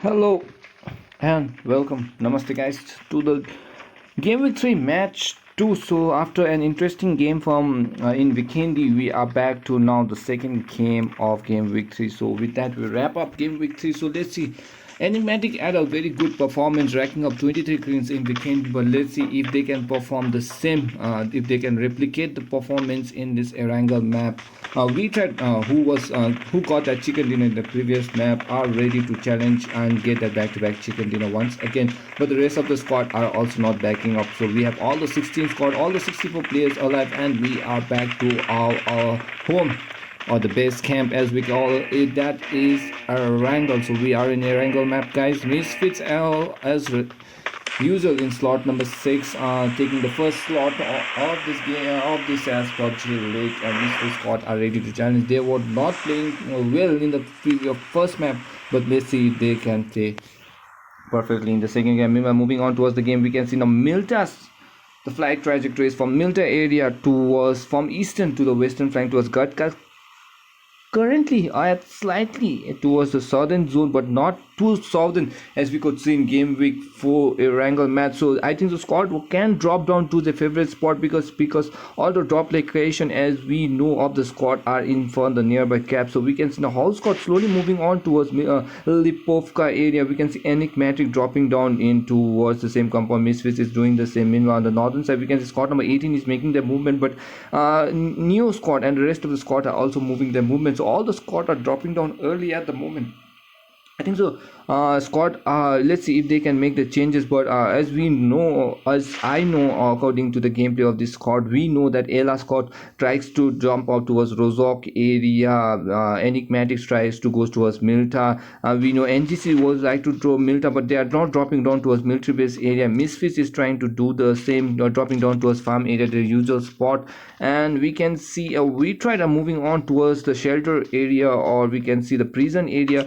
Hello and welcome. Namaste, guys, to the Game Week 3 match 2. So, after an interesting game from in Vikendi, we are back to now the second game of Game Week 3. So, with that, we wrap up Game Week 3. So, let's see. Enigmatic had a very good performance, racking up 23 cleans in Vikendi. But let's see if they can perform the same, if they can replicate the performance in this Erangel map. We tried who got that chicken dinner in the previous map are ready to challenge and get that back-to-back chicken dinner once again, but the rest of the squad are also not backing up. So we have all the 16 squad, all the 64 players alive, and we are back to our home, or the base camp as we call it. That is Erangel. So we are in Erangel map, guys. Misfits L as usual in slot number 6, taking the first slot of this game of this as PUBG League, and these two squad are ready to challenge. They were not playing well in the previous first map, but let's see if they can play perfectly in the second game. Meanwhile, moving on towards the game, we can see now Milta's the flight trajectory is from Milta area towards from eastern to the western flank towards Gatka. Currently, I am slightly towards the southern zone, but not too southern as we could see in Game Week 4 Erangel match. So I think the squad can drop down to the favorite spot because all the drop location as we know of the squad are in front the nearby cap. So we can see the whole squad slowly moving on towards Lipovka area. We can see Enigmatic dropping down in towards the same compound. Misfits is doing the same. Meanwhile, on the northern side, we can see squad number 18 is making their movement, but Neo squad and the rest of the squad are also moving their movement. So all the squad are dropping down early at the moment. I think so. Squad. Let's see if they can make the changes. But as we know, as I know, according to the gameplay of this squad, we know that Ela squad tries to jump out towards Rozok area. Enigmatic tries to go towards Milta. We know NGC was like to throw Milta, but they are not dropping down towards military base area. Misfits is trying to do the same, dropping down towards farm area, the usual spot. And we can see we tried moving on towards the shelter area, or we can see the prison area.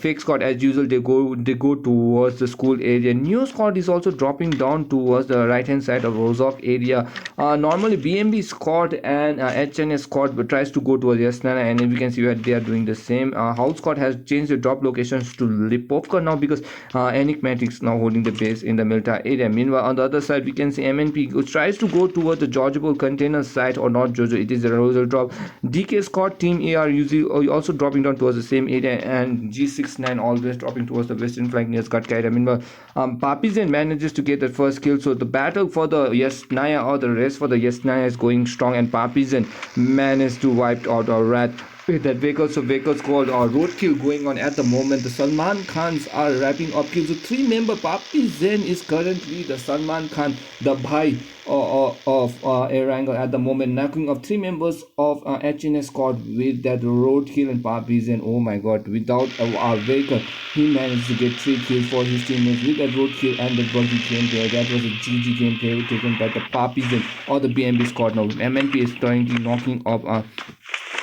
Fake squad as usual, they go towards the school area. New squad is also dropping down towards the right hand side of Rozok area. Normally BMB squad and HNS squad tries to go towards Yasnana, and we can see that they are doing the same. House squad has changed the drop locations to Lipovka now because Enigmatics now holding the base in the Milta area. Meanwhile, on the other side, we can see MNP tries to go towards the Georgiable container site, or not Jojo, it is a Rosal drop. DK squad team AR usually also dropping down towards the same area, and G69 always dropping towards the western flank near Skatkaira. Meanwhile, Papizan manages to get the first kill. So the battle for the Yasnaya, or the race for the Yasnaya, is going strong, and Papizan managed to wipe out our rat with that vehicles called roadkill going on at the moment. The Salman Khans are wrapping up kills. So 3-member Papi Zen is currently the Salman Khan, the Bhai of Erangel at the moment, knocking off 3 members of HNS squad with that roadkill. And Papi Zen, oh my god, without our vehicle, he managed to get 3 kills for his teammates with that roadkill and the buggy gameplay. That was a GG gameplay taken by the Papi Zen or the BMB squad. Now MNP is currently knocking off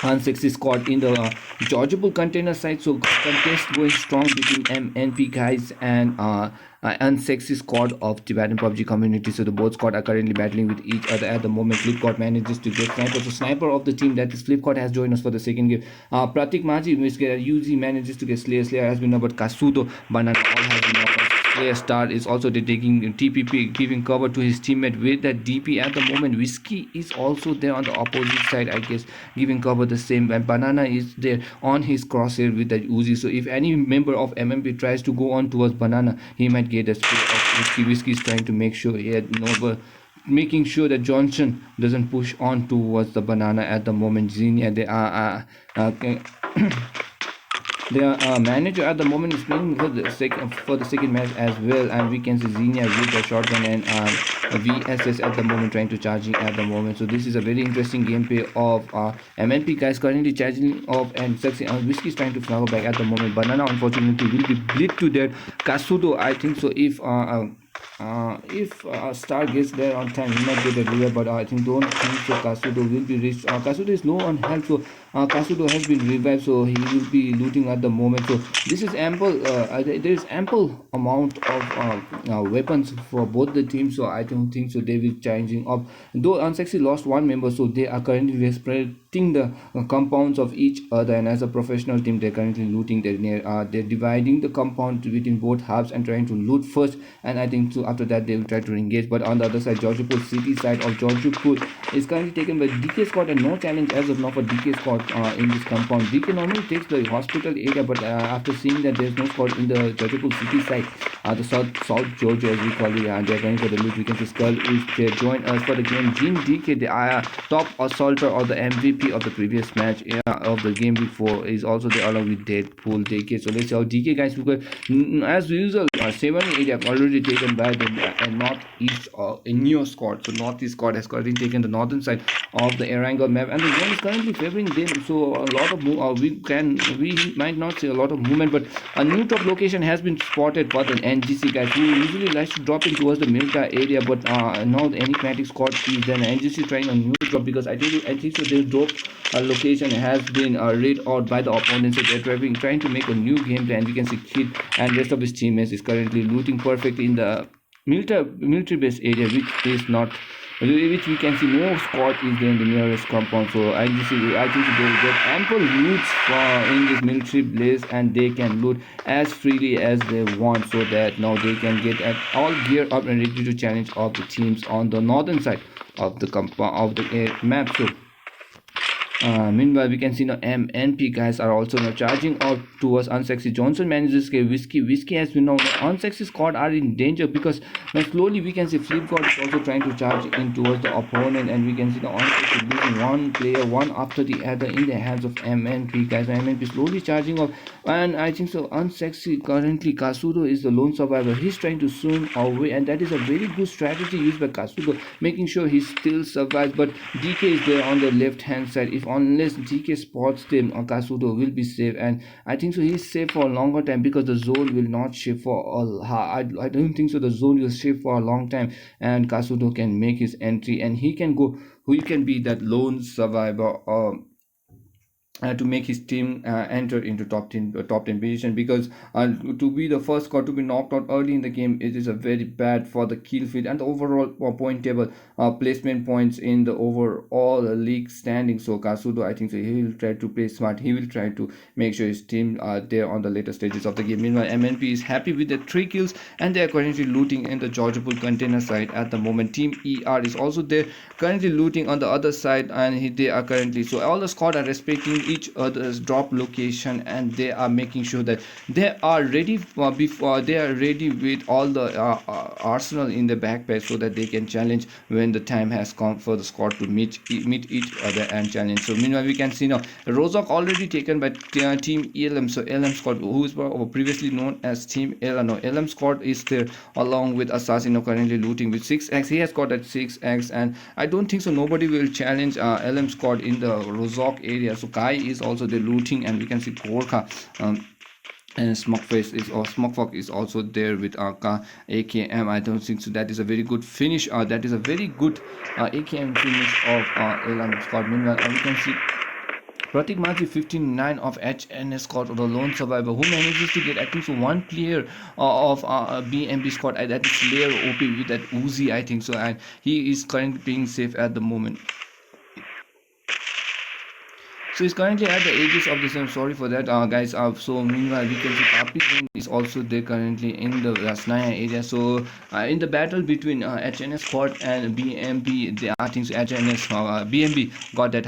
unsexy squad in the Georgiable container side. So contest going strong between MNP guys and unsexy squad of Tibetan PUBG community. So the both squad are currently battling with each other at the moment. Flipkart manages to get sniper. So sniper of the team, that is Flipkart, has joined us for the second game. Pratik Maji, UZ manages to get Slayer has been numbered. Kasudo, Banana, all has been numbered. Player Star is also taking TPP, giving cover to his teammate with that DP at the moment. Whiskey is also there on the opposite side, I guess, giving cover the same. And Banana is there on his crosshair with that Uzi. So if any member of MMP tries to go on towards Banana, he might get a spray of Whiskey. Whiskey is trying to make sure he had making sure that Johnson doesn't push on towards the Banana at the moment. Xenia, they are their manager at the moment is playing for the second match as well, and we can see Xenia with the shotgun and VSS at the moment trying to charging at the moment. So this is a very interesting gameplay of MNP guys currently charging off, and sexy Whiskey is trying to flower back at the moment. Banana unfortunately will be bleed to death. Kasudo, I think so, if Star gets there on time, he might get a rear, but I don't think so. Kasudo will be reached. Kasudo is low on health, so Kasudo has been revived, so he will be looting at the moment. So this is ample. There is ample amount of weapons for both the teams. So I don't think so they will changing up. Though Unsexy lost one member, so they are currently respecting the compounds of each other. And as a professional team, they're currently looting. They're dividing the compound between both halves and trying to loot first. And I think so after that they will try to engage. But on the other side, Georgiapur city side of Georgiapur is currently taken by DK Squad, and no challenge as of now for DK Squad in this compound. DK normally takes the hospital area, but after seeing that there's no squad in the Georgiapur city side, the South Georgia as we call it, they're going for the loot. We can see Skull is there. Join us for the game. Jean DK, the top assaulter or the MVP of the previous match of the game before, is also there along with Deadpool DK. So let's see how DK guys, because as usual, 7 area already taken by the northeast in your squad. So northeast squad has already taken the northern side of the Erangel map, and the zone is currently favoring them. So a lot of we might not see a lot of movement, but a new top location has been spotted for the NGC guys, who usually likes to drop in towards the Milka area, but now the enigmatic squad is then NGC trying a new drop, because I think so their drop location has been read out by the opponents. So they're trying to make a new gameplay, and we can see Kid and rest of his teammates is currently looting perfectly in the military base area, which we can see no squad is there in the nearest compound. So I think they will get ample loots in this military base, and they can loot as freely as they want, so that now they can get all gear up and ready to challenge all the teams on the northern side of the compound of the map. So meanwhile, we can see now MNP guys are also now charging out towards Unsexy. Johnson manages to Whiskey has been now Unsexy squad are in danger, because now slowly we can see Flip God is also trying to charge in towards the opponent, and we can see the Unsexy losing one player one after the other in the hands of MNP guys. MNP slowly charging up, and I think so Unsexy currently Kasudo is the lone survivor. He's trying to swim away, and that is a very good strategy used by Kasudo, making sure he still survives. But DK is there on the left hand side. If unless DK spots them, Kasudo will be safe, and I think so he's safe for a longer time, because the zone will not shift for I don't think so the zone will shift for a long time, and Kasudo can make his entry, and he can be that lone survivor to make his team enter into top 10 position, because to be the first squad to be knocked out early in the game, it is a very bad for the kill feed and the overall point table placement points in the overall league standing. So Kasudo, I think so he will try to play smart. He will try to make sure his team are there on the later stages of the game. Meanwhile, MNP is happy with the 3 kills, and they are currently looting in the Georgiapur container side at the moment. Team ER is also there currently looting on the other side, and they are currently, so all the squad are respecting each other's drop location, and they are making sure that they are ready before they are ready with all the arsenal in the backpack, so that they can challenge when the time has come for the squad to meet each other and challenge. So meanwhile, we can see now Rozok already taken by team ELM. So LM squad, who is previously known as team LM, no, LM squad is there along with Assassino currently looting with 6x. He has got that 6x, and I don't think so nobody will challenge LM squad in the Rozok area. So Kai is also the looting, and we can see Gorka and Smokefog is also there with AKM. I don't think so that is a very good finish. That is a very good AKM finish of LM squad. Meanwhile, we can see Pratik Maji 59 of HNS squad, or the lone survivor, who manages to get, I think so, one player of BMB squad, that is Slayer OP with that Uzi, I think so, and he is currently being safe at the moment. So he's currently at the edges of the same. Sorry for that, guys. So meanwhile, we can see Papi is also there currently in the Snaya area. So in the battle between HNS squad and BMB, I think so HNS BMB got that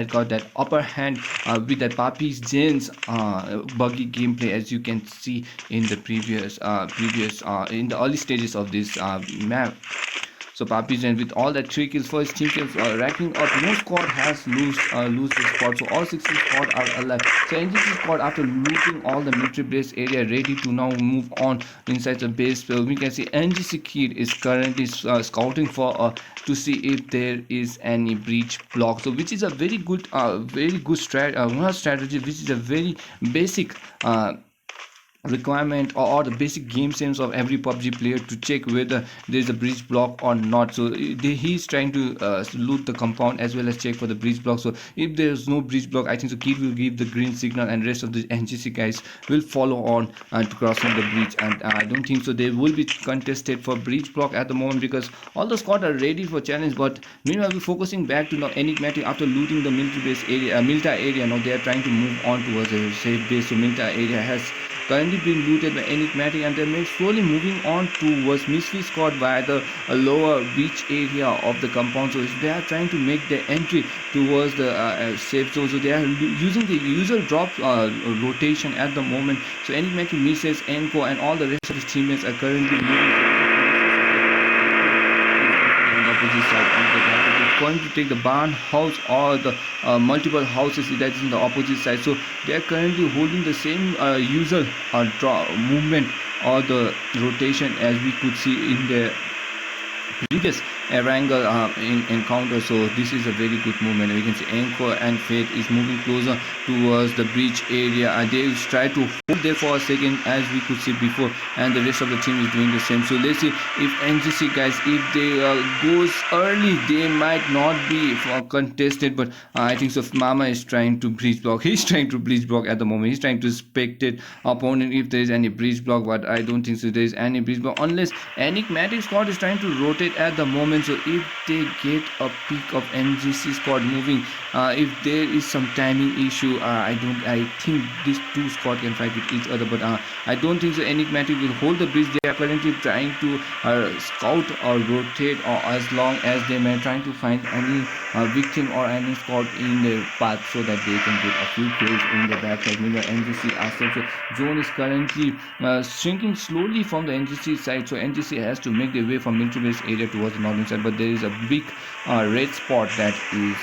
got that upper hand with that Papi's Jane's buggy gameplay, as you can see in the previous in the early stages of this map. So Papi's and with all that 3 kills, first team kills racking up, no squad has lose the squad. So all 16 squad are alive. So NGC squad, after looting all the military base area, ready to now move on inside the base. So we can see NGC Kid is currently scouting for to see if there is any breach block. So which is a very good strategy, which is a very basic requirement or the basic game sense of every PUBG player to check whether there is a breach block or not. So he's trying to loot the compound as well as check for the breach block. So if there's no breach block, I think so Kid will give the green signal and rest of the NGC guys will follow on to crossing the breach. And I don't think so they will be contested for breach block at the moment, because all the squad are ready for challenge. But meanwhile we're focusing back to now enigmatic after looting the military base area, Milta area. Now they are trying to move on towards a safe base. So Milta area has currently being looted by Enigmatic, and they're slowly moving on towards Misfit squad via the lower beach area of the compound. So they are trying to make their entry towards the safe zone. So they are using the usual drop rotation at the moment. So Enigmatic misses Enko, and all the rest of his teammates are currently moving opposite side of the gap. It's going to take the barn house or the multiple houses that is in the opposite side. So they are currently holding the same usual draw movement or the rotation as we could see in the previous Erangel encounter. So this is a very good movement. We can see Anchor and Faith is moving closer towards the breach area. They try to hold there for a second as we could see before, and the rest of the team is doing the same. So let's see if NGC guys, if they goes early, they might not be contested. But I think so Mama is trying to breach block. He's trying to breach block at the moment. He's trying to spectate opponent if there is any breach block, but I don't think so there is any breach block unless Enigmatic squad is trying to rotate at the moment. So if they get a peak of NGC squad moving, if there is some timing issue, I think these two squad can fight with each other. But I don't think so Enigmatic will hold the bridge. They are currently trying to scout or rotate, or as long as they may trying to find any victim or any squad in their path so that they can get a few kills in the backside. Meanwhile NGC ourselves, zone is currently shrinking slowly from the NGC side. So NGC has to make their way from military base area towards the northern side, but there is a big red spot that is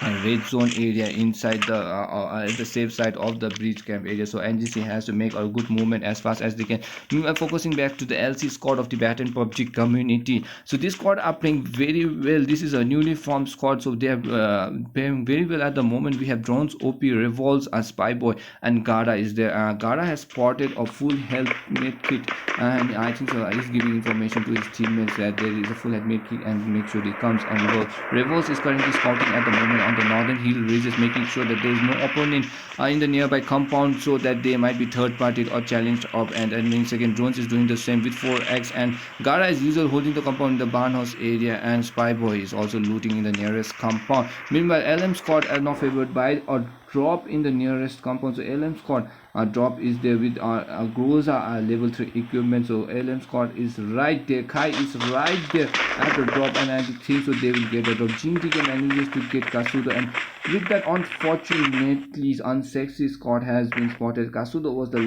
a red zone area inside the safe side of the breach camp area. So NGC has to make a good movement as fast as they can. Meanwhile, focusing back to the LC squad of the Baton PUBG community. So this squad are playing very well. This is a newly formed squad, so they are playing very well at the moment. We have Drones, OP, Revolts, and Spyboy, and Gara is there. Gara has spotted a full health med kit, and I think so he's giving information to his teammates that there is a full health med kit and make sure he comes. And Revolts is currently scouting at the moment on the northern hill ridges, making sure that there is no opponent in the nearby compound, so that they might be third party or challenged up. And then second, Drones is doing the same with 4x, and Gara is usual holding the compound in the barn house area, and Spyboy is also looting in the nearest compound. Meanwhile LM squad are now favored by a drop in the nearest compound. So LM squad drop is there with Groza level 3 equipment. So LM squad is right there. Kai is right there at the drop, and I think so they will get a drop. Jin TK manages to get Kasuda, and with that, unfortunately unsexy squad has been spotted. Kasuda was the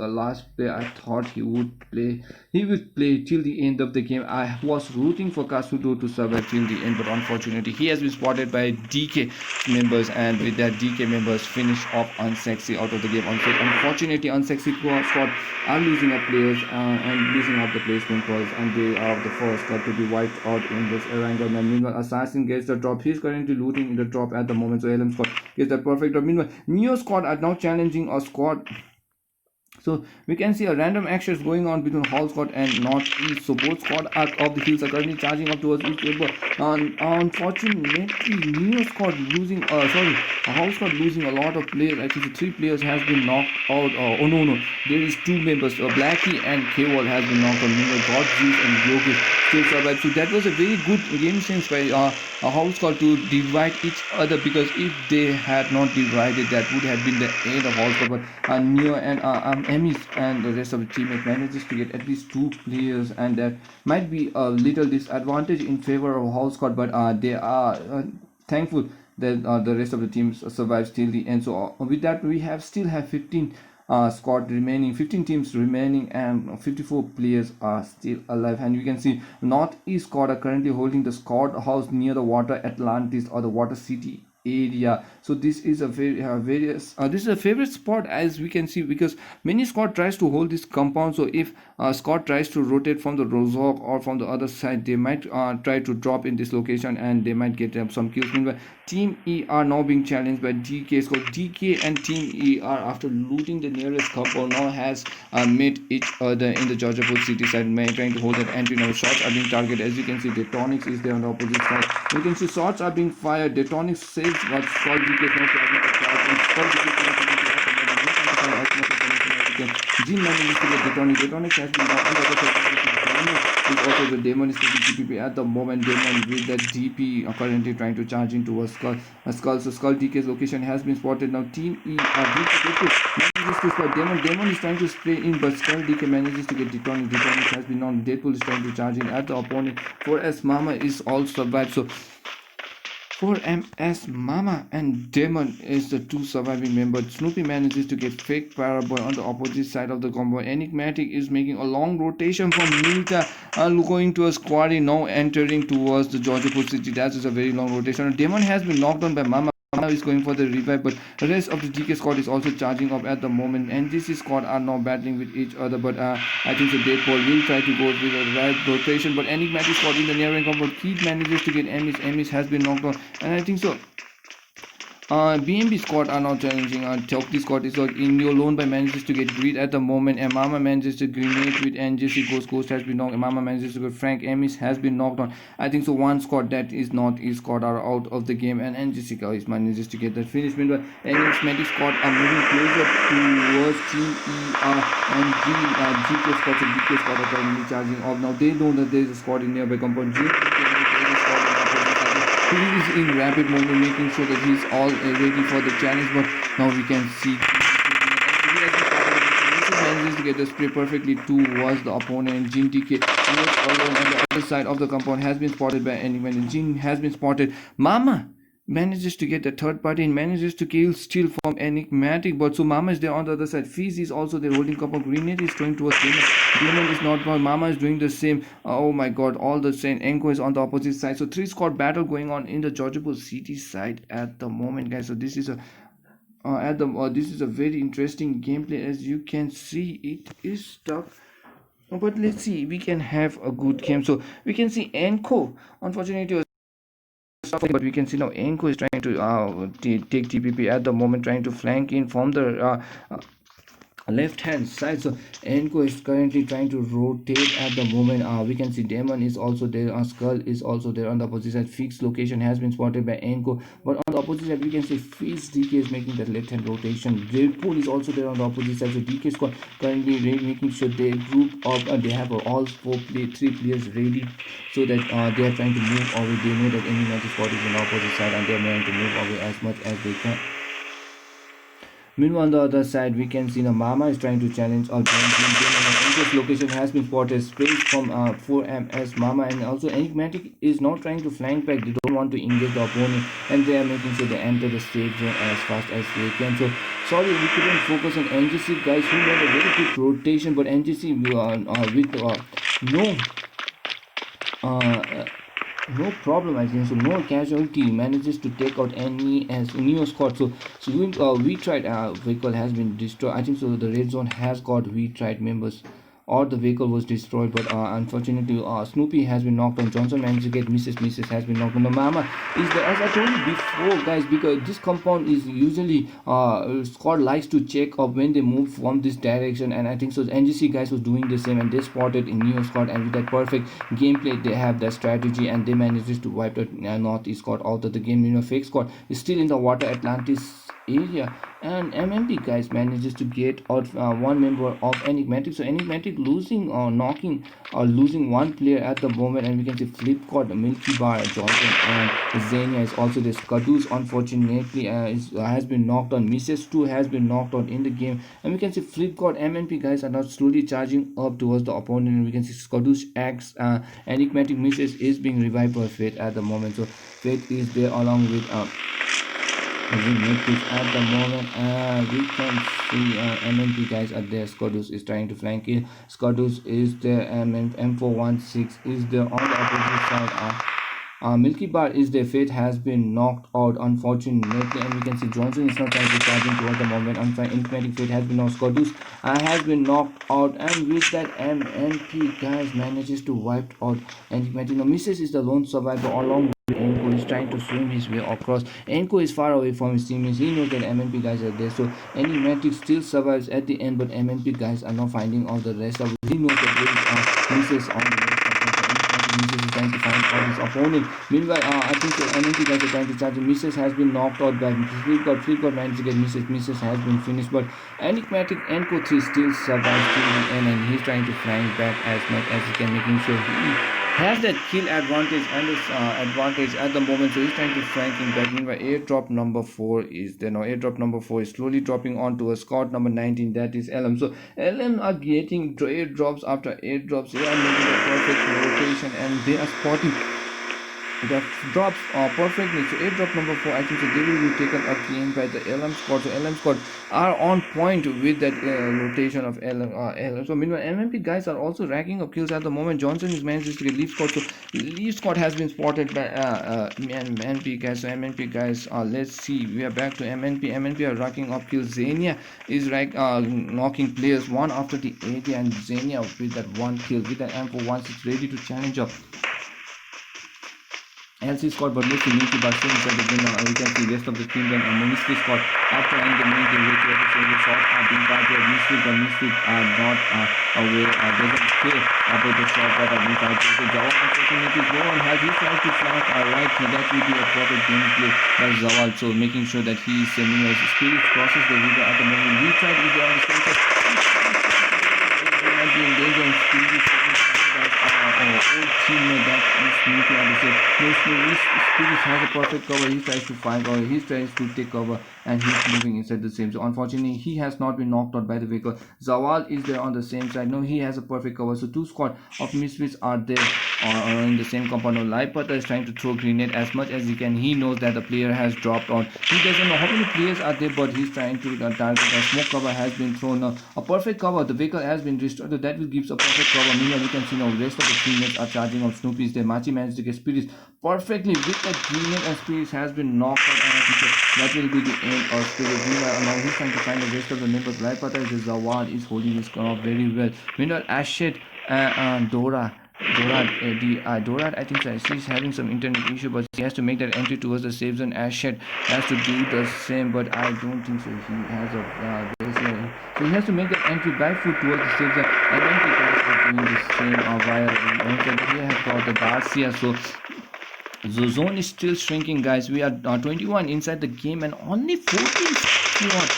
last player I thought he would play. He would play till the end of the game. I was rooting for Kasudo to survive till the end, but unfortunately he has been spotted by DK members, and with that DK members finish off unsexy out of the game. Unfortunately unsexy squad are losing up players and losing up the placement calls, and they are the first club to be wiped out in this Erangel. Meanwhile Assassin gets the drop. He's currently looting in the drop at the moment. So LM squad gets the perfect drop. Meanwhile Neo squad are now challenging a squad. So we can see a random actions going on between Hall squad and Northeast. So both squad of the hills are currently charging up towards each other. Unfortunately, Neo squad losing. Hall squad losing a lot of players. I think the 3 players has been knocked out. Oh no, there is 2 members. Blackie and K-Wall has been knocked out. Meanwhile, God Zeus and Yogi still survive. So that was a very good game sense by Hall squad to divide each other, because if they had not divided, that would have been the end of Hall squad. But Neo and Emis and the rest of the teammates manages to get at least 2 players, and that might be a little disadvantage in favor of Hall squad, but they are thankful that the rest of the teams survives till the end. So with that, we still have 15 squad remaining, 15 teams remaining, and 54 players are still alive. And you can see Northeast squad are currently holding the squad house near the water Atlantis or the water city area. So this is a very various this is a favorite spot, as we can see, because many squad tries to hold this compound. So if Scott tries to rotate from the Rozhok or from the other side, they might try to drop in this location and they might get some kills. Meanwhile, Team E are now being challenged by DK. So DK and Team E are, after looting the nearest compound, now has met each other in the Georgiapur city side, trying to hold that entry. Now shots are being targeted. As you can see, Detonics is there on the opposite side. You can see shots are being fired. Detonics saves what Skull DK is not targeting the crowd. And Skull DK is not targeting the Jin manages to get Detonics. Detonics has been down on the other side. Is also the Demon is taking TPP at the moment. Demon with that DP currently trying to charge into a Skull. So Skull DK's location has been spotted. Now Team E manages to spot Demon. Demon is trying to spray in, but Skull DK manages to get Detonic. Detonic has been on. Deadpool is trying to charge in at the opponent. 4S Mama is all survived. So 4MS Mama and Demon is the two surviving members. Snoopy manages to get fake Paraboy on the opposite side of the combo. Enigmatic is making a long rotation from Milka, going to a squaddy, now entering towards the Georgiapur city. That is a very long rotation. Demon has been knocked on by Mama. Now is going for the revive, but the rest of the GK squad is also charging up at the moment. NGC squad are now battling with each other, but I think the Deadpool will try to go with the right rotation, but Enigmatic squad in the nearing combo. Keith manages to get Emis. Emis has been knocked on, and I think so BMB squad are now challenging. Tokti squad is in your lone by manages to get greed at the moment. And Mama manages to grenade with NGC. Ghost has been knocked. Mama manages to get Frank. Emis has been knocked on. I think so. One squad that is not his squad are out of the game, and NGC guys manages to get that finish. Meanwhile, Enigmatic squad are moving closer towards Team ER and GK squad. So GK squad are currently charging off. Now they know that there is a squad in nearby compound. He is in rapid movement, making sure that he's all ready for the challenge. But now we can see manages to get the spray perfectly towards the opponent. Jin TK alone on the other side of the compound has been spotted by anyone. Jin has been spotted. Mama manages to get the third party and manages to kill steal from Enigmatic, but so Mama is there on the other side. Fizz is also there holding couple. Grenade is throwing towards Demon. Demon is not gone. Mama is doing the same. Oh my god, all the same. Enko is on the opposite side. So 3 squad battle going on in the Georgiapur city side at the moment, guys. So this is a this is a very interesting gameplay. As you can see, it is tough, but let's see, we can have a good game. So we can see Enko, unfortunately, but we can see now Enko is trying to take TPP at the moment, trying to flank in from the left hand side. So Enko is currently trying to rotate at the moment. We can see Demon is also there. Skull is also there on the opposite side. Fixed location has been spotted by Enko, but on the opposite side we can see Fizz DK is making that left hand rotation. Deadpool is also there on the opposite side. So DK squad currently making sure they group up and they have all 3 players ready, so that they are trying to move away. They know that any match squad is on the opposite side and they are trying to move away as much as they can. Meanwhile, on the other side, we can see the Mama is trying to challenge or this location has been spotted. Space from 4MS Mama, and also Enigmatic is now trying to flank back. They don't want to engage the opponent, and they are making sure they enter the safe zone as fast as they can. So sorry, we couldn't focus on NGC guys, who made a very good rotation, but NGC with no problem, I think so. No casualty, manages to take out any as Neo squad. So we tried vehicle has been destroyed. I think so. The red zone has got we tried members, or the vehicle was destroyed, but unfortunately Snoopy has been knocked on. Johnson managed to get Mrs. has been knocked on. The Mama is there, as I told you before guys, because this compound is usually squad likes to check up when they move from this direction, and I think so NGC guys was doing the same, and they spotted in Neo squad, and with that perfect gameplay they have that strategy, and they managed to wipe the Northeast squad out of the game. Fake squad is still in the water Atlantis area, and MMP guys manages to get out one member of Enigmatic. So Enigmatic losing or knocking or losing one player at the moment, and we can see Flipkart, Milky Bar, Johnson, and Xenia is also this. Kaduz unfortunately has been knocked on. Mrs. 2 has been knocked out in the game, and we can see Flipkart, MMP guys are now slowly charging up towards the opponent, and we can see Kaduz X, Enigmatic Mrs. is being revived by Fate at the moment. So Fate is there along with we make this at the moment. We can see MNP guys are there. Skodus is trying to flank in. Skodus is there, and M416 is there on the opposite side. Milky Bar is their fate has been knocked out unfortunately, and we can see Johnson is not trying to charge into at the moment. Enigmatic fate has been knocked. Scodus has been knocked out, and with that MNP guys manages to wipe out Enigmatic. Now Mrs. is the lone survivor along with Enko is trying to swim his way across. Enko is far away from his teammates. He knows that MNP guys are there, so Enigmatic still survives at the end, but MNP guys are not finding out the rest of it. He knows that there is Mrs. on the left. Mrs. is trying to find out his opponent. Meanwhile, I think the MNP guys are trying to charge him. Mrs. has been knocked out by Flipkart. Flipkart managed to get Mrs. Mrs. has been finished, but Enigmatic Enko 3 still survives till the end, and he's trying to flank back as much as he can, making sure he has that kill advantage and this advantage at the moment, so he's trying to flanking back. Meanwhile, airdrop number 4 is there now. Airdrop number 4 is slowly dropping onto a squad number 19, that is LM. So LM are getting airdrops after airdrops. They are making a perfect rotation and they are spotting the drops perfectly. So airdrop number 4, I think so they will be taken up game by the LM squad. So LM squad are on point with that rotation of LM. So meanwhile MMP guys are also racking up kills at the moment. Johnson is managed to get Leaf squad. So Leaf squad has been spotted by MNP guys. So MNP guys, let's see, we are back to MNP. MNP are racking up kills. Xenia is knocking players one after the other, and Xenia with that one kill with an M4 once it's ready to challenge up LC squad, but let's see Milky Bar still inside the game. We can see rest of the team then Mystery squad after ending the main game with the shot being targeted. Mystery are not aware, doesn't care about the shot that are being targeted. So Zawal unfortunately is low on health. He's trying to flank right, that will be a proper gameplay by Zawal, so making sure that he is sending his Spirit crosses the leader at the moment. Retry is there on the center. He might be in danger and Spirit old teammate that is Milky on the side. Spirit has a perfect cover. He tries to find or he tries to take cover, and he's moving inside the same. So unfortunately he has not been knocked out by the vehicle. Zawal is there on the same side. No, he has a perfect cover. So two squad of Misfits are there in the same compound. No, Lipata is trying to throw grenade as much as he can. He knows that the player has dropped on. He doesn't know how many players are there, but he's trying to target. A smoke cover has been thrown. A perfect cover. The vehicle has been destroyed. So that will give a perfect cover. Meanwhile, we can see now rest of the teammates are charging up Snoopy's there. Machi managed to get Spirits perfectly with that grenade, and Spirits has been knocked out, and I think that will be the end of Spirits. Meanwhile, now he's trying to find the rest of the members. Lipata is Zawad is holding his cover very well. Meanwhile, Ashet and Dora, I think so, she's having some internet issue, but she has to make that entry towards the safe zone. Ashet has to do the same, but I don't think so. He has a so he has to make that entry by foot towards the safe zone, and then he are doing the same via he has got the Garcia. So the zone is still shrinking, guys. We are 21 inside the game, and only 14 squad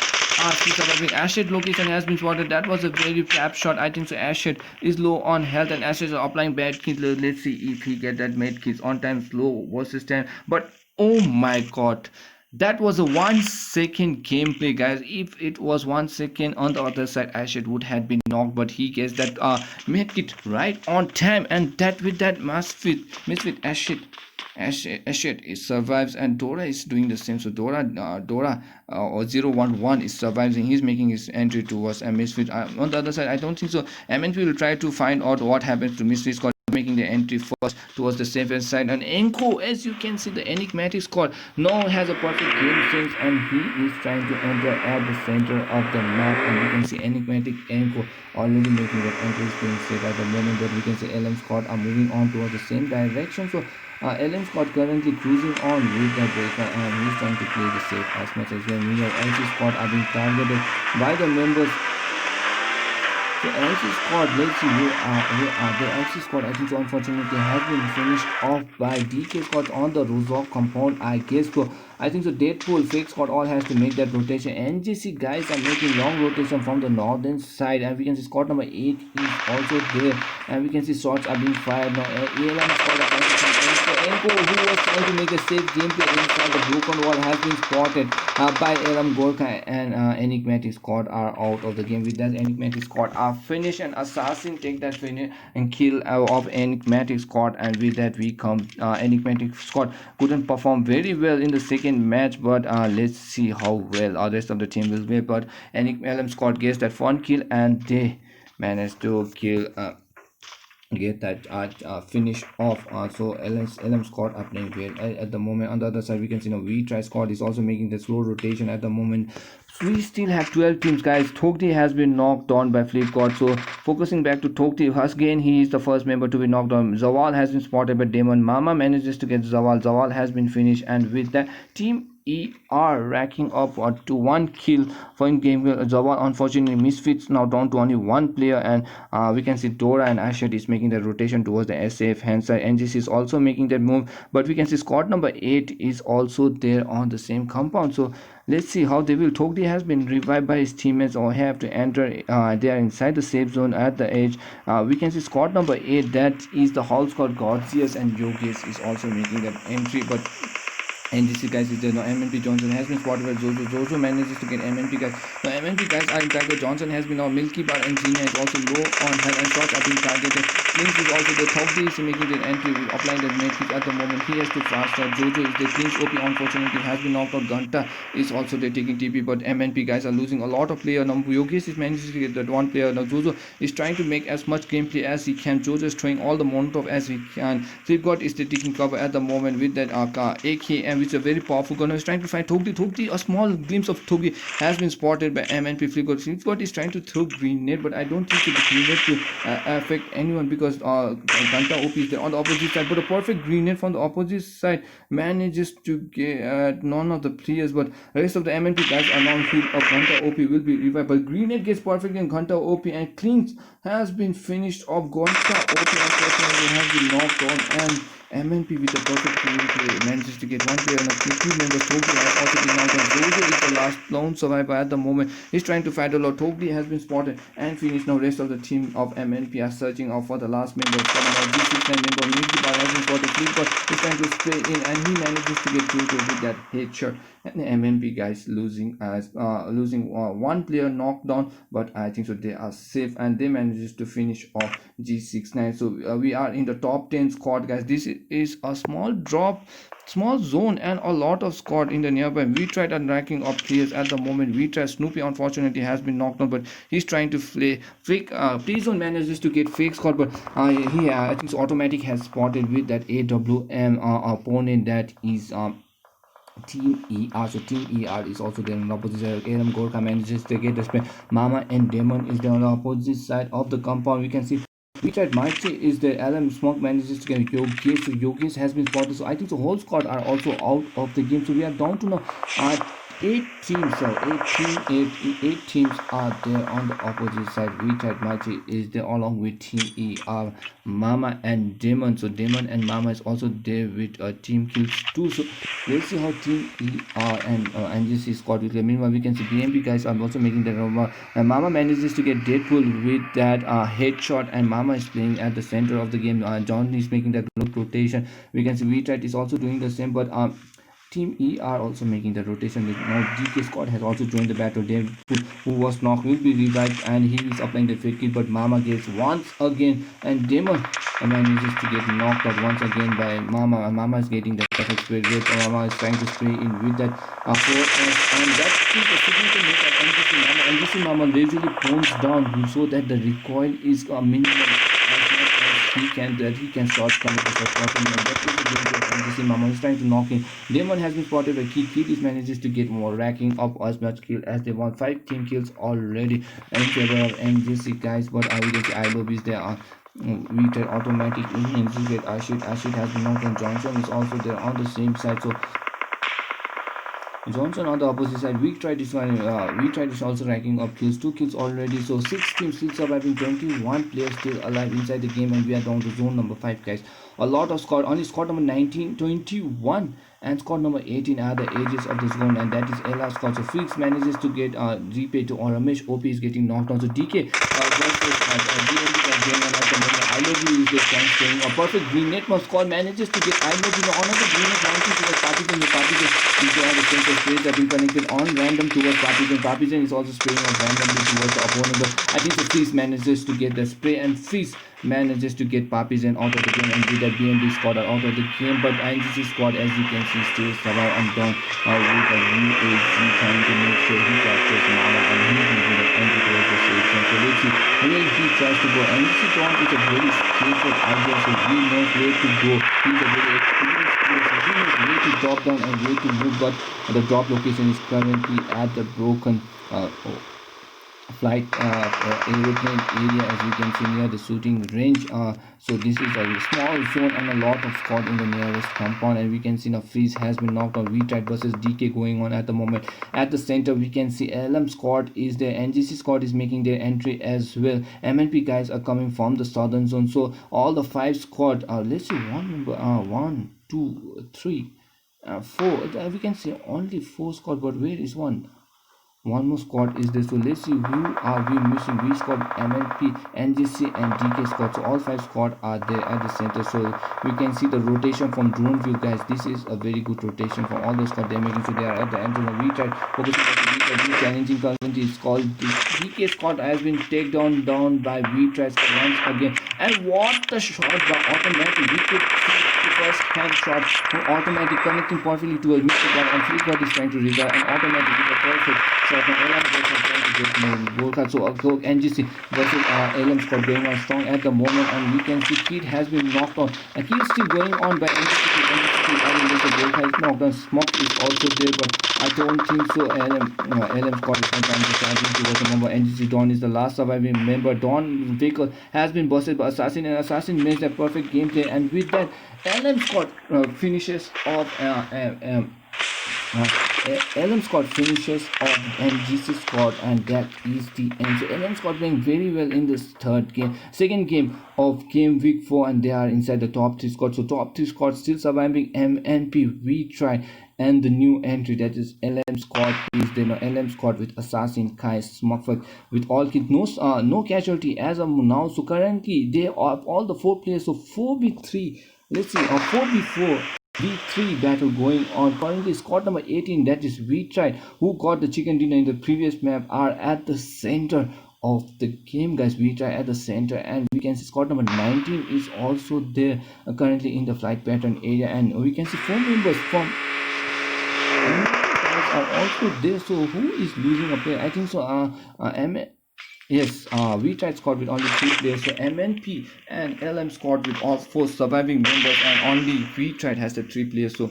surviving. Ashet location has been spotted. That was a very trap shot. I think so. Ashet is low on health, and Ashet is applying bad kills. Let's see if he get that made kills on time. Slow versus time, but oh my god, that was a 1 second gameplay, guys. If it was 1 second on the other side, Ashet would have been knocked, but he gets that made it right on time, and that with that misfit Ashet survives, and Dora is doing the same. So Dora or 011 is surviving. He's making his entry towards a Misfit. On the other side, I don't think so. MNP will try to find out what happens to Misfit squad, making the entry first towards the safest side. And Enko, as you can see, the enigmatic squad now has a perfect game sense, and he is trying to enter at the center of the map. And you can see enigmatic Enko already making that entry being set at the moment, but we can see LM squad are moving on towards the same direction. So LM squad currently cruising on with the breaker, and he's trying to play the safe as much as well. Meanwhile, LC squad are being targeted by the members. So LC squad, let's see who are the LC squad. I think so, unfortunately has been finished off by DK squad on the Rozok compound, I guess. So I think so Deadpool, Fake squad all has to make that rotation. NGC guys are making long rotation from the northern side, and we can see squad number 8 is also there, and we can see shots are being fired now. ALM squad are trying to Enko, who was trying to make a safe gameplay inside the broken wall, has been spotted by LM Gorka, and enigmatic squad are out of the game. With that, enigmatic squad are finished, and assassin take that finish and kill of enigmatic squad, and with that we come enigmatic squad couldn't perform very well in the second match, but let's see how well the rest of the team will be. But LM squad gets that one kill, and they managed to kill get that finish off. So LM squad are playing well at the moment. On the other side, we can see now we try squad is also making the slow rotation at the moment. We still have 12 teams, guys. Tokti has been knocked down by Flipkart. So focusing back to Tokti, again he is the first member to be knocked down. Zawal has been spotted by Demon. Mama manages to get Zawal. Zawal has been finished, and with that, team ER racking up to one kill for in game. Zawal unfortunately misfits, now down to only one player, and we can see Dora and Ashet is making the rotation towards the SAF. Hence, NGC is also making that move, but we can see squad number 8 is also there on the same compound. So let's see how they will. Togdi has been revived by his teammates or have to enter. They are inside the safe zone at the edge. We can see squad number 8, that is the whole squad. Gorgeous and Yogesh is also making that entry, but NGC guys is there. Now MNP Johnson has been spotted by Zozo. Zozo manages to get MNP guys. Now MNP guys are in target. Johnson has been now Milky Bar and Gina is also low on health and shots are being targeted. Lynx is also the Thogdi is making the entry with applying the matrix at the moment. He has to fast shot. Jojo is the Lynx OP unfortunately has been knocked out. Gunta is also there taking TP, but MNP guys are losing a lot of player. Now Yogesh is managing to get that one player. Now Jojo is trying to make as much gameplay as he can. Jojo is throwing all the Molotov as he can. Flipkart is taking cover at the moment with that AKM, which is a very powerful gunner. Is trying to find Togdi. Togdi, a small glimpse of Togdi has been spotted by MNP. Flipkart. Flipkart is trying to throw grenade, but I don't think the grenade to affect anyone because Ganta OP is there on the opposite side. But a perfect grenade from the opposite side manages to get none of the players, but the rest of the MNP guys are now healed up. Ganta OP will be revived, but grenade gets perfect in Ganta OP, and cleans has been finished off. Ganta OP unfortunately has been knocked on, and MNP with a perfect play manages to get one player and a two members. Togli has also been knocked down. Zozo is the last lone survivor at the moment. He's trying to fight a lot. Togli has been spotted and finished. Now rest of the team of MNP are searching out for the last member. G69 member Milky Bar has been spotted. Flipkart is trying to spray in, and he manages to get Jojo with that headshot. And the MNP guys losing as losing one player knocked down, but I think so they are safe and they manages to finish off G69. So we are in the top 10 squad, guys. This is a small drop, small zone, and a lot of squad in the nearby. We tried racking up players at the moment. We tried Snoopy unfortunately has been knocked out, but he's trying to play fake. Play zone manages to get fake squad, but he I think so automatic has spotted with that AWM opponent that is Team ER. So Team ER is also there on the opposite side. Aram Gorka manages to get the spray. Mama and Demon is there on the opposite side of the compound. We can see Richard Maichi is there. Alan Smoke manages to get Yogesh. So Yogesh has been spotted. So I think the whole squad are also out of the game. So we are down to now 8 teams. So 8 teams are there on the opposite side. Richard Maichi is there along with Team ER, Mama and Demon. So Demon and Mama is also there with team kills too. So let's see how Team ER and NGC squad will play. Meanwhile, we can see BMP guys are also making the rumor. And Mama manages to get Deadpool with that headshot, and Mama is playing at the center of the game. John is making that rotation. We can see Vitat is also doing the same, but Team E are also making the rotation. Now DK squad has also joined the battle. Deadpool, who was knocked, will be revived, and he is applying the fake kill, but Mama gets once again, and Demon manages to get knocked out once again by Mama, and Mama is getting the perfect spray. Mama is trying to spray in with that 4S, and that is a significant hit at NGC Mama. NGC Mama leisurely phones down so that the recoil is a minimum he can start coming to the shot, and that is the game of NGC Mama is trying to knock in. Demon has been spotted by Kid manages to get more, racking up as much kill as they want. 5 team kills already in favor of NGC guys, but I will get the ILOBs there are Vita automatic in get Ashit has been knocked, and Johnson is also there on the same side. So Johnson on the opposite side. We tried this one. We tried this also racking up kills. 2 kills already. So 6 teams still surviving. 21 players still alive inside the game, and we are down to zone number 5, guys. A lot of squad. Only squad number 19, 21, and squad number 18 are the edges of the zone, and that is Ella squad. So Freaks manages to get repay to Ramesh. OP is getting knocked down. So DK I love you is just staying a perfect grenade from squad manages to get I love you on the grenade launching towards Partisan. The Partisan is there on the center space that been connected on random towards Partisan. Partisan is also spraying on randomly towards the opponent, but I think the Freeze manages to get the spray, and Freeze manages to get Partisan out of the game, and with that BMB squad are out of the game, but NGC squad, as you can see, still survive and down with a UAC trying to make sure he captures Mama, and he's making the entry towards the safe zone. So let's see will he tries to go. And you see Don is a very skillful idea, so he knows where to go. He's a very experienced player, so he knows where to drop down and where to move, but the drop location is currently at the broken flight aeroplane area, as we can see near the shooting range. So this is a small zone and a lot of squad in the nearest compound, and we can see now freeze has been knocked on. V-Tried versus DK going on at the moment. At the center we can see LM squad is there, NGC squad is making their entry as well. MNP guys are coming from the southern zone, so all the 5 squad let's see, one number 1 2 3 4, we can see only 4 squad, but where is one more squad is there? So let's see who are we missing. We squad, MLP, NGC and DK squad, so all 5 squad are there at the center. So we can see the rotation from drone view, guys. This is a very good rotation from all those squad. They're making sure they are at the end of. We tried focusing on the V-Tried. Challenging currently is called the DK squad has been taken down by V-Tried once again. And what the shot by automatic. We could see the first hand shot from automatic connecting perfectly to a Mr. God, and Flipkart is trying to reserve and automatic with a perfect shot. Now LM is trying to get more goal card. So NGC versus LM squad going on strong at the moment, and we can see Kid has been knocked on. And Kid is still going on by NGC. I mean, the goal card is knocked on. Smoke is also there, but I don't think so. LM squad is trying to charge towards the number. NGC Dawn is the last surviving member. Dawn vehicle has been busted by Assassin, and Assassin makes a perfect gameplay, and with that LM squad finishes off LM squad finishes off NGC squad, and that is the end. So LM squad playing very well in this second game of game week 4, and they are inside the top 3 squad. So top 3 squad still surviving. MNP, V-Try, and the new entry, that is LM squad, is there. Now LM squad with Assassin, Kai, Smurfit with all kids, no casualty as of now. So currently they are all the 4 players, so 4v3, let's see, 4v4 V3 battle going on. Currently squad number 18, that is V-Tried, who got the chicken dinner in the previous map, are at the center of the game, guys. V-Tried at the center, and we can see squad number 19 is also there currently in the flight pattern area, and we can see 4 members from are also there. So who is losing a player? I think so yes, V-Tried squad with only 3 players, so MNP and LM squad with all 4 surviving members, and only V-Tried has the 3 players. So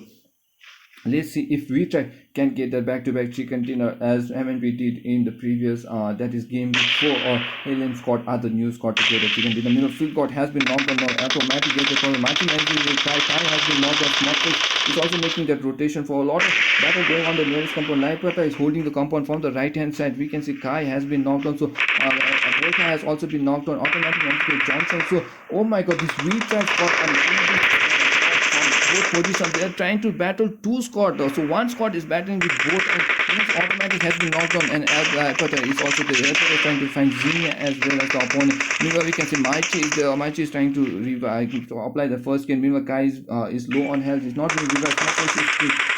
let's see if V-Tried can get that back-to-back chicken dinner as MNP did in the previous that is game 4, or LM squad are the new squad to get the chicken dinner. Middle field god has been knocked on now. Automatic get the corner. Martin has been knocked off. Smokers is also making that rotation for a lot of battle going on the nearest compound. Nipata is holding the compound from the right hand side. We can see Kai has been knocked on. So Volta has also been knocked on. Automatic Johnson. So oh my god, this V-Tried squad and position, they are trying to battle 2 squad, so 1 squad is battling with both, and automatic has been knocked on, and Alpata is also there. Alpata is trying to find Xenia as well as the opponent. Meanwhile we can see Maichi is there. Maichi is trying to revive, to apply the first skin. Meanwhile Kai is low on health, is not going to revive.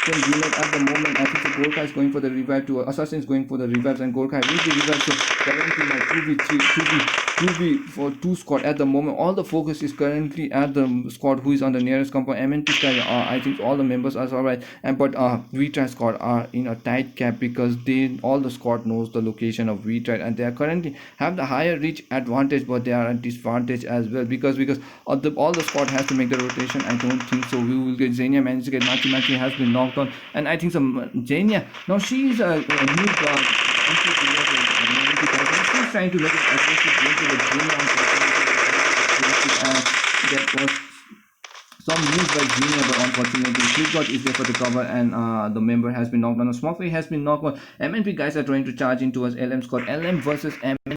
At the moment I think the Gorka is going for the revive to Assassin is going for the revives, and Gorka will be revived. So currently my 2v for 2 squad at the moment. All the focus is currently at the squad who is on the nearest compound. MNP I think all the members are alright, and but V-Tried squad are in a tight cap because all the squad knows the location of V-Tried, and they are currently have the higher reach advantage, but they are at disadvantage as well because all the squad has to make the rotation. I don't think so we will get Xenia. Managed to get Machi has been knocked on, and I think some Xenia now she is a new she's trying to make it aggressive game to the Xenia, and that was some news by Junior, but unfortunately Flipkart is there for the cover, and the member has been knocked on. Smokey has been knocked on. MNP guys are trying to charge into us. LM squad, LM versus MNP.